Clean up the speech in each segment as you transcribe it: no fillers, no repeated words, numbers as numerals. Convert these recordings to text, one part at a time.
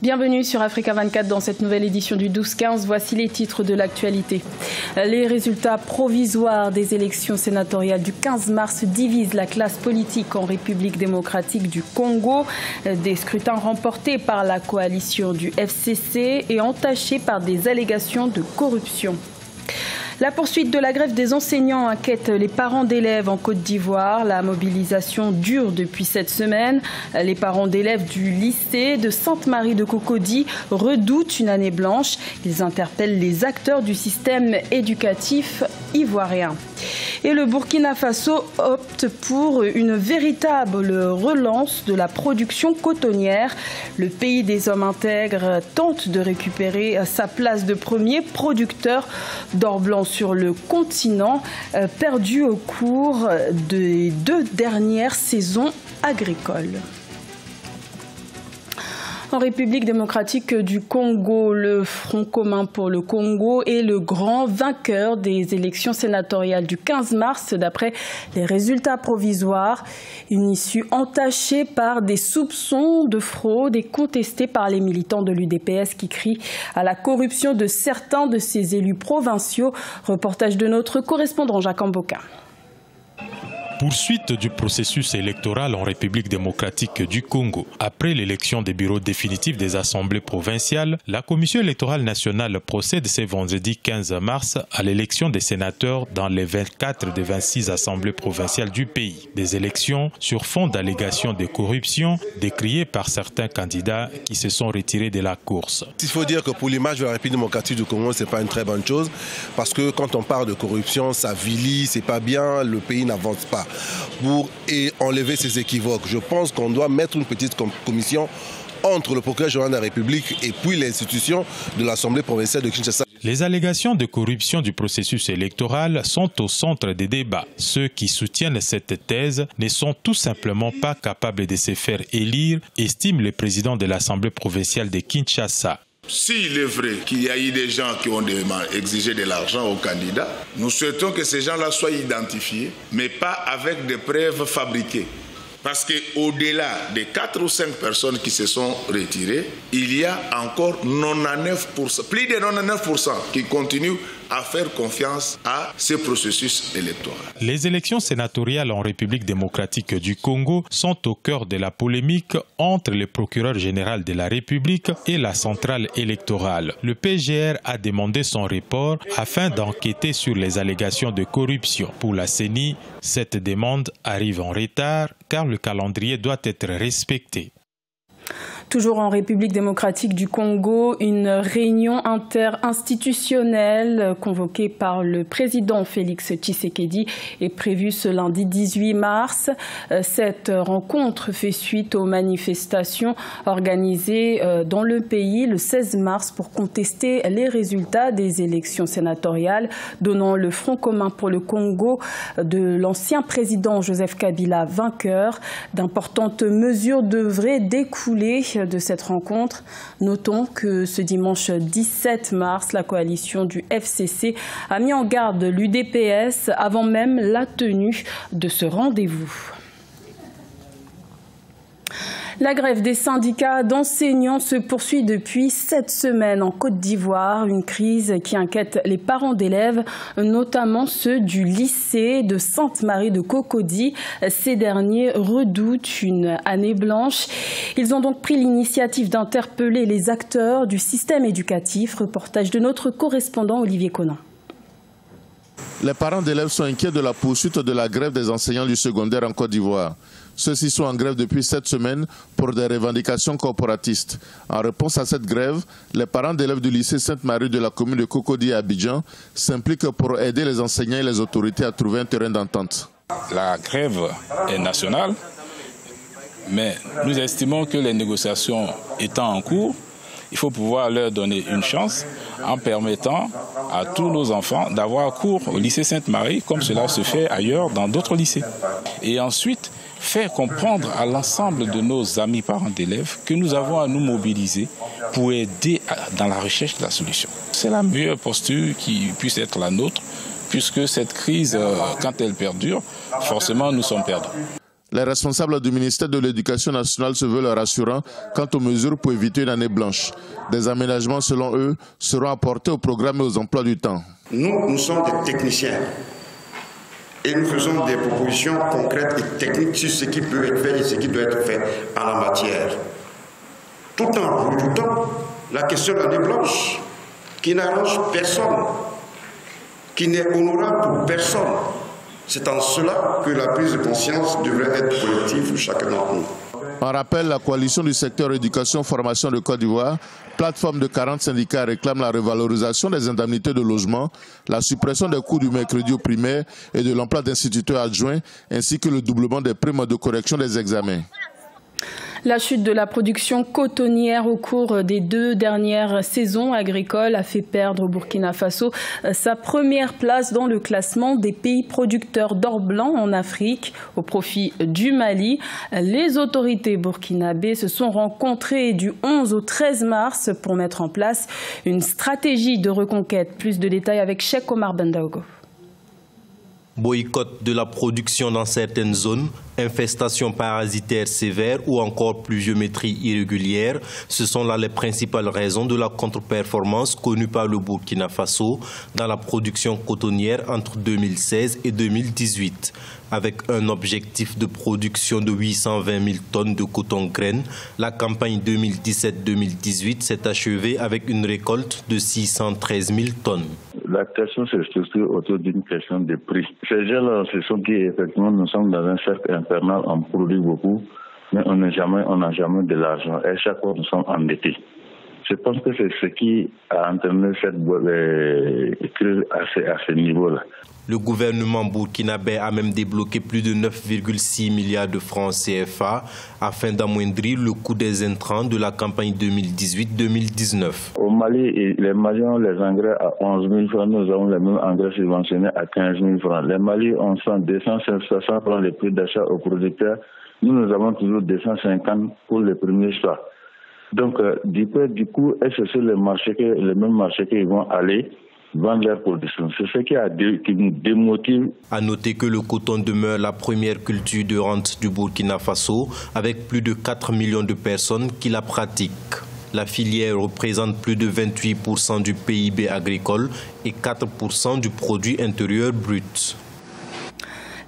Bienvenue sur Africa 24 dans cette nouvelle édition du 12-15. Voici les titres de l'actualité. Les résultats provisoires des élections sénatoriales du 15 mars divisent la classe politique en République démocratique du Congo. Des scrutins remportés par la coalition du FCC et entachés par des allégations de corruption. La poursuite de la grève des enseignants inquiète les parents d'élèves en Côte d'Ivoire. La mobilisation dure depuis cette semaine. Les parents d'élèves du lycée de Sainte-Marie de Cocody redoutent une année blanche. Ils interpellent les acteurs du système éducatif ivoirien. Et le Burkina Faso opte pour une véritable relance de la production cotonnière. Le pays des hommes intègres tente de récupérer sa place de premier producteur d'or blanc sur le continent, perdu au cours des 2 dernières saisons agricoles. En République démocratique du Congo, le Front commun pour le Congo est le grand vainqueur des élections sénatoriales du 15 mars, d'après les résultats provisoires. Une issue entachée par des soupçons de fraude et contestée par les militants de l'UDPS qui crient à la corruption de certains de ses élus provinciaux. Reportage de notre correspondant Jacques Amboka. Poursuite du processus électoral en République démocratique du Congo. Après l'élection des bureaux définitifs des assemblées provinciales, la Commission électorale nationale procède ce vendredi 15 mars à l'élection des sénateurs dans les 24 des 26 assemblées provinciales du pays. Des élections sur fond d'allégations de corruption décriées par certains candidats qui se sont retirés de la course. Il faut dire que pour l'image de la République démocratique du Congo, ce n'est pas une très bonne chose parce que quand on parle de corruption, ça vilie, c'est pas bien, le pays n'avance pas. Pour enlever ces équivoques, je pense qu'on doit mettre une petite commission entre le procureur général de la République et puis l'institution de l'Assemblée provinciale de Kinshasa. Les allégations de corruption du processus électoral sont au centre des débats. Ceux qui soutiennent cette thèse ne sont tout simplement pas capables de se faire élire, estime le président de l'Assemblée provinciale de Kinshasa. S'il est vrai qu'il y a eu des gens qui ont exigé de l'argent aux candidats, nous souhaitons que ces gens-là soient identifiés, mais pas avec des preuves fabriquées. Parce qu'au-delà des 4 ou 5 personnes qui se sont retirées, il y a encore 99%, plus de 99% qui continuent à faire confiance à ce processus électoral. Les élections sénatoriales en République démocratique du Congo sont au cœur de la polémique entre le procureur général de la République et la centrale électorale. Le PGR a demandé son report afin d'enquêter sur les allégations de corruption. Pour la CENI, cette demande arrive en retard car le calendrier doit être respecté. Toujours en République démocratique du Congo, une réunion interinstitutionnelle convoquée par le président Félix Tshisekedi est prévue ce lundi 18 mars. Cette rencontre fait suite aux manifestations organisées dans le pays le 16 mars pour contester les résultats des élections sénatoriales, donnant le Front commun pour le Congo de l'ancien président Joseph Kabila vainqueur. D'importantes mesures devraient découler de cette rencontre. Notons que ce dimanche 17 mars, la coalition du FCC a mis en garde l'UDPS avant même la tenue de ce rendez-vous. La grève des syndicats d'enseignants se poursuit depuis 7 semaines en Côte d'Ivoire, une crise qui inquiète les parents d'élèves, notamment ceux du lycée de Sainte-Marie de Cocody. Ces derniers redoutent une année blanche. Ils ont donc pris l'initiative d'interpeller les acteurs du système éducatif. Reportage de notre correspondant Olivier Conan. Les parents d'élèves sont inquiets de la poursuite de la grève des enseignants du secondaire en Côte d'Ivoire. Ceux-ci sont en grève depuis 7 semaines pour des revendications corporatistes. En réponse à cette grève, les parents d'élèves du lycée Sainte-Marie de la commune de Cocody à Abidjan s'impliquent pour aider les enseignants et les autorités à trouver un terrain d'entente. La grève est nationale, mais nous estimons que les négociations étant en cours, il faut pouvoir leur donner une chance en permettant à tous nos enfants d'avoir cours au lycée Sainte-Marie comme cela se fait ailleurs dans d'autres lycées. Et ensuite, faire comprendre à l'ensemble de nos amis parents d'élèves que nous avons à nous mobiliser pour aider dans la recherche de la solution. C'est la meilleure posture qui puisse être la nôtre, puisque cette crise, quand elle perdure, forcément nous sommes perdus. Les responsables du ministère de l'Éducation nationale se veulent rassurants quant aux mesures pour éviter une année blanche. Des aménagements, selon eux, seront apportés au programme et aux emplois du temps. Nous sommes des techniciens et nous faisons des propositions concrètes et techniques sur ce qui peut être fait et ce qui doit être fait en la matière. Tout en redoutant la question de l'année blanche, qui n'arrange personne, qui n'est honorable pour personne. C'est en cela que la prise de conscience devrait être collective pour chacun d'entre nous. En rappel, la coalition du secteur éducation-formation de Côte d'Ivoire, plateforme de 40 syndicats, réclame la revalorisation des indemnités de logement, la suppression des cours du mercredi au primaire et de l'emploi d'instituteurs adjoints, ainsi que le doublement des primes de correction des examens. La chute de la production cotonnière au cours des 2 dernières saisons agricoles a fait perdre au Burkina Faso sa première place dans le classement des pays producteurs d'or blanc en Afrique au profit du Mali. Les autorités burkinabées se sont rencontrées du 11 au 13 mars pour mettre en place une stratégie de reconquête. Plus de détails avec Cheikh Omar Bendaogo. Boycott de la production dans certaines zones, infestation parasitaire sévère ou encore pluviométrie irrégulière, ce sont là les principales raisons de la contre-performance connue par le Burkina Faso dans la production cotonnière entre 2016 et 2018. Avec un objectif de production de 820 000 tonnes de coton-graine, la campagne 2017-2018 s'est achevée avec une récolte de 613 000 tonnes. La question se structure autour d'une question de prix. Ces gens-là, ce sont qui, effectivement, nous sommes dans un cercle infernal, on produit beaucoup, mais on n'a jamais de l'argent. Et chaque fois, nous sommes endettés. Je pense que c'est ce qui a entraîné cette crise à ce niveau-là. Le gouvernement burkinabé a même débloqué plus de 9,6 milliards de francs CFA afin d'amoindrir le coût des intrants de la campagne 2018-2019. Au Mali, les Maliens ont les engrais à 11 000 francs, nous avons les mêmes engrais subventionnés à 15 000 francs. Les Mali ont 200, 500 francs les prix d'achat aux producteurs. Nous avons toujours 250 pour les premiers choix. Donc, du coup, est-ce que c'est les mêmes marchés qui vont aller vendre leur production? C'est ce qui nous démotive. À noter que le coton demeure la première culture de rente du Burkina Faso, avec plus de 4 millions de personnes qui la pratiquent. La filière représente plus de 28% du PIB agricole et 4% du produit intérieur brut.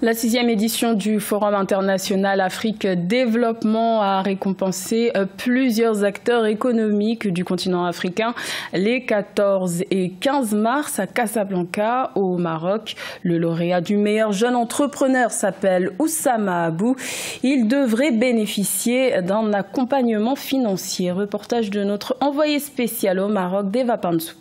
La 6e édition du Forum international Afrique Développement a récompensé plusieurs acteurs économiques du continent africain les 14 et 15 mars à Casablanca, au Maroc. Le lauréat du meilleur jeune entrepreneur s'appelle Oussama Abou. Il devrait bénéficier d'un accompagnement financier. Reportage de notre envoyé spécial au Maroc, Deva Pansou.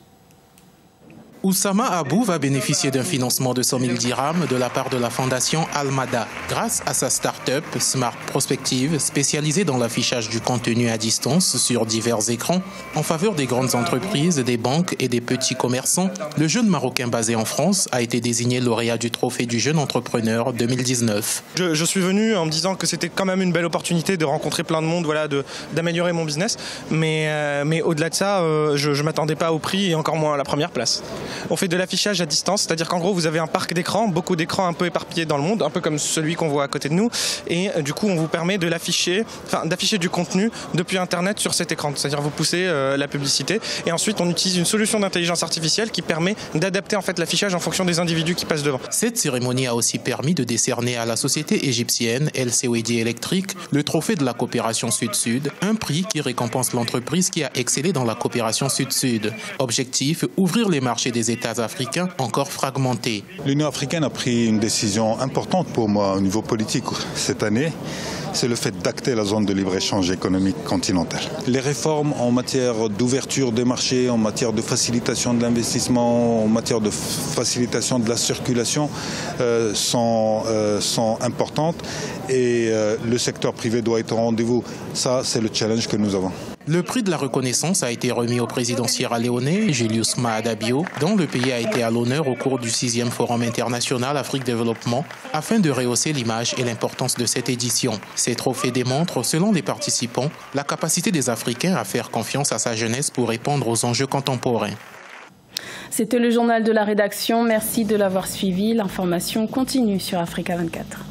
Oussama Abou va bénéficier d'un financement de 100 000 dirhams de la part de la fondation Almada grâce à sa start-up Smart Prospective spécialisée dans l'affichage du contenu à distance sur divers écrans en faveur des grandes entreprises, des banques et des petits commerçants. Le jeune Marocain basé en France a été désigné lauréat du trophée du jeune entrepreneur 2019. Je suis venu en me disant que c'était quand même une belle opportunité de rencontrer plein de monde, voilà, d'améliorer mon business. Mais au-delà de ça, je ne m'attendais pas au prix et encore moins à la première place. On fait de l'affichage à distance, c'est-à-dire qu'en gros vous avez un parc d'écrans, beaucoup d'écrans un peu éparpillés dans le monde, un peu comme celui qu'on voit à côté de nous, et du coup on vous permet de l'afficher, d'afficher du contenu depuis Internet sur cet écran, c'est-à-dire vous poussez la publicité, et ensuite on utilise une solution d'intelligence artificielle qui permet d'adapter en fait l'affichage en fonction des individus qui passent devant. Cette cérémonie a aussi permis de décerner à la société égyptienne LCOED Electric le trophée de la coopération Sud-Sud, un prix qui récompense l'entreprise qui a excellé dans la coopération Sud-Sud. Objectif, ouvrir les marchés des États africains encore fragmentés. L'Union africaine a pris une décision importante pour moi au niveau politique cette année. C'est le fait d'acter la zone de libre-échange économique continentale. Les réformes en matière d'ouverture des marchés, en matière de facilitation de l'investissement, en matière de facilitation de la circulation sont importantes et le secteur privé doit être au rendez-vous. Ça, c'est le challenge que nous avons. Le prix de la reconnaissance a été remis au président sierra-léonais, Julius Maada Bio, dont le pays a été à l'honneur au cours du 6e Forum international Afrique Développement, afin de rehausser l'image et l'importance de cette édition. Ces trophées démontrent, selon les participants, la capacité des Africains à faire confiance à sa jeunesse pour répondre aux enjeux contemporains. C'était le journal de la rédaction. Merci de l'avoir suivi. L'information continue sur Africa 24.